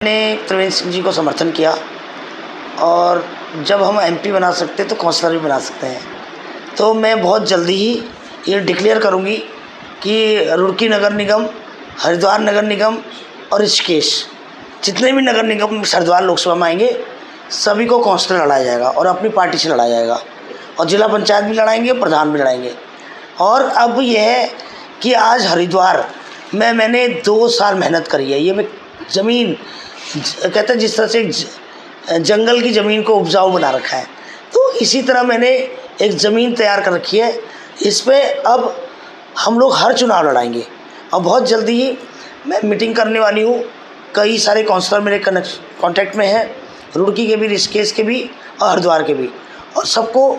मैंने त्रिवेंद्र सिंह जी को समर्थन किया और जब हम एमपी बना सकते तो काउंसलर भी बना सकते हैं। तो मैं बहुत जल्दी ही ये डिक्लेयर करूँगी कि रुड़की नगर निगम, हरिद्वार नगर निगम और ऋषिकेश जितने भी नगर निगम हरिद्वार लोकसभा में आएंगे सभी को काउंसलर लड़ाया जाएगा और अपनी पार्टी से लड़ाया जाएगा और जिला पंचायत भी लड़ाएंगे, प्रधान भी लड़ाएंगे। और अब यह है कि आज हरिद्वार में मैंने 2 साल मेहनत करी है। ये मैं ज़मीन कहते हैं जिस तरह से जंगल की ज़मीन को उपजाऊ बना रखा है, तो इसी तरह मैंने एक ज़मीन तैयार कर रखी है। इस पे अब हम लोग हर चुनाव लड़ाएंगे और बहुत जल्दी ही मैं मीटिंग करने वाली हूँ। कई सारे काउंसलर मेरे कांटेक्ट में हैं, रुड़की के भी, ऋषिकेश के भी और हरिद्वार के भी, और सबको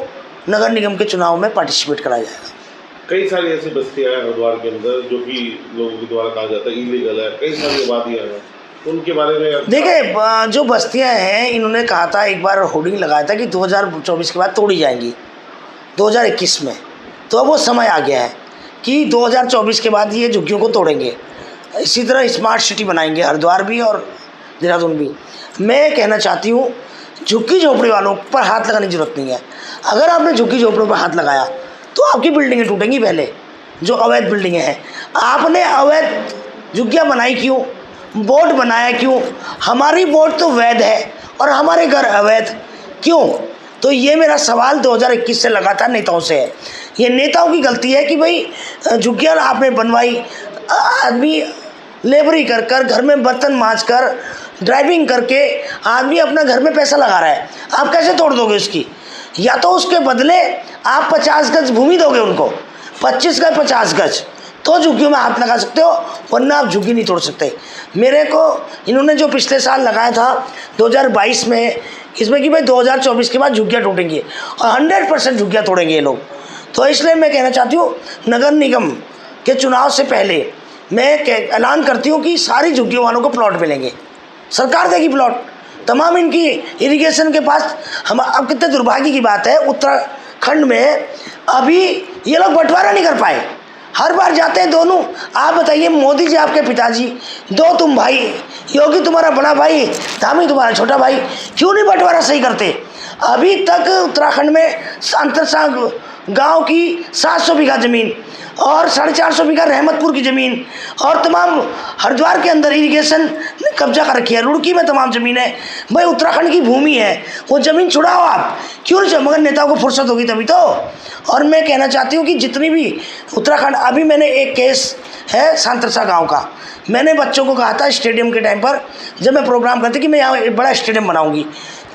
नगर निगम के चुनाव में पार्टिसिपेट कराया जाएगा। कई सारी ऐसी बस्तियाँ हैं हरिद्वार के अंदर जो कि लोगों के द्वारा कहा जाता है इलीगल है, कई सारी आबादियाँ हैं, उनके बारे में देखिए जो बस्तियां हैं इन्होंने कहा था, एक बार होर्डिंग लगाया था कि 2024 के बाद तोड़ी जाएंगी 2021 में। तो अब वो समय आ गया है कि 2024 के बाद ये झुग्गियों को तोड़ेंगे। इसी तरह स्मार्ट सिटी बनाएंगे हरिद्वार भी और देहरादून भी। मैं कहना चाहती हूँ झुग्गी झोपड़ी वालों पर हाथ लगाने की जरूरत नहीं है। अगर आपने झुग्गी झोपड़ों पर हाथ लगाया तो आपकी बिल्डिंगें टूटेंगी। पहले जो अवैध बिल्डिंगें हैं, आपने अवैध झुग्गियाँ बनाई क्यों, बोर्ड बनाया क्यों? हमारी बोर्ड तो वैध है और हमारे घर अवैध क्यों? तो ये मेरा सवाल 2021 से लगातार नेताओं से है। ये नेताओं की गलती है कि भाई झुग्गियाँ आपने बनवाई, आदमी लेबरी कर कर, घर में बर्तन मांज कर, ड्राइविंग करके आदमी अपना घर में पैसा लगा रहा है, आप कैसे तोड़ दोगे उसकी? या तो उसके बदले आप 50 गज भूमि दोगे उनको, 25 गज 50 गज, तो झुग्गियों में हाथ लगा सकते हो, वरना आप झुग्गी नहीं तोड़ सकते। मेरे को इन्होंने जो पिछले साल लगाया था 2022 में, इसमें कि भाई 2024 के बाद झुग्गियाँ टूटेंगी और 100% झुग्गियाँ तोड़ेंगे ये लोग। तो इसलिए मैं कहना चाहती हूँ नगर निगम के चुनाव से पहले मैं ऐलान करती हूँ कि सारी झुग्गियों वालों को प्लॉट मिलेंगे, सरकार देगी प्लॉट तमाम इनकी इरिगेशन के पास। हम अब कितने दुर्भाग्य की बात है, उत्तराखंड में अभी ये लोग बंटवारा नहीं कर पाए। हर बार जाते हैं दोनों। आप बताइए, मोदी जी आपके पिताजी, 2 तुम भाई, योगी तुम्हारा बड़ा भाई, धामी तुम्हारा छोटा भाई, क्यों नहीं बंटवारा सही करते? अभी तक उत्तराखंड में सांतरसा गांव की 700 बीघा ज़मीन और 450 बीघा रहमतपुर की ज़मीन और तमाम हरिद्वार के अंदर इरिगेशन ने कब्जा कर रखी है। रुड़की में तमाम ज़मीन है। भाई उत्तराखंड की भूमि है, वो ज़मीन छुड़ाओ आप, क्यों नहीं? मगर नेताओं को फुर्सत होगी तभी तो। और मैं कहना चाहती हूँ कि जितनी भी उत्तराखंड, अभी मैंने एक केस है सांतरसा गाँव का, मैंने बच्चों को कहा था स्टेडियम के टाइम पर जब मैं प्रोग्राम करती कि मैं यहाँ एक बड़ा स्टेडियम बनाऊँगी,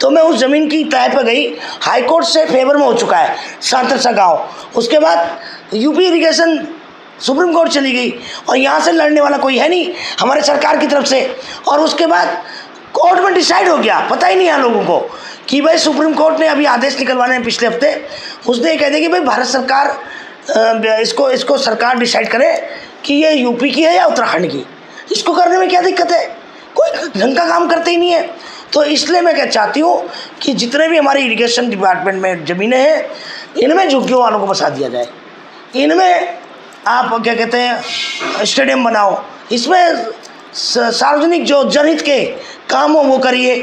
तो मैं उस ज़मीन की तय पर गई, हाई कोर्ट से फेवर में हो चुका है सांतरसा गाँव। उसके बाद यूपी इरिगेशन सुप्रीम कोर्ट चली गई और यहाँ से लड़ने वाला कोई है नहीं हमारे सरकार की तरफ से। और उसके बाद कोर्ट में डिसाइड हो गया, पता ही नहीं है लोगों को कि भाई सुप्रीम कोर्ट ने अभी आदेश निकलवाने हैं पिछले हफ्ते, उसने ये कह दिया कि भाई भारत सरकार इसको सरकार डिसाइड करे कि ये यूपी की है या उत्तराखंड की। इसको करने में क्या दिक्कत है? कोई ढंग का काम करते ही नहीं है। तो इसलिए मैं क्या चाहती हूँ कि जितने भी हमारे इरिगेशन डिपार्टमेंट में ज़मीनें हैं, इनमें झुग्गियों वालों को बसा दिया जाए। इनमें आप क्या कहते हैं स्टेडियम बनाओ, इसमें सार्वजनिक जो जनहित के काम हो वो करिए।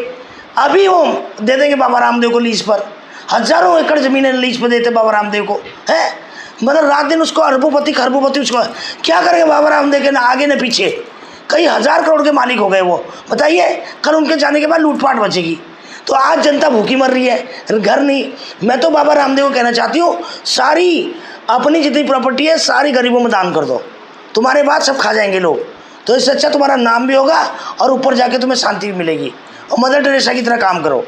अभी वो दे देंगे बाबा रामदेव को लीज पर, हज़ारों एकड़ ज़मीनें लीज पर देते बाबा रामदेव को, है मतलब रात दिन उसको अरबोपति खरबोपति, उसको क्या करेंगे बाबा रामदेव के, ना आगे न पीछे, कई 1000 करोड़ के मालिक हो गए वो। बताइए कल उनके जाने के बाद लूटपाट बचेगी। तो आज जनता भूखी मर रही है, घर नहीं। मैं तो बाबा रामदेव को कहना चाहती हूँ, सारी अपनी जितनी प्रॉपर्टी है सारी गरीबों में दान कर दो, तुम्हारे बाद सब खा जाएंगे लोग। तो इससे अच्छा तुम्हारा नाम भी होगा और ऊपर जाके तुम्हें शांति भी मिलेगी और मदर टेरेसा की तरह काम करो।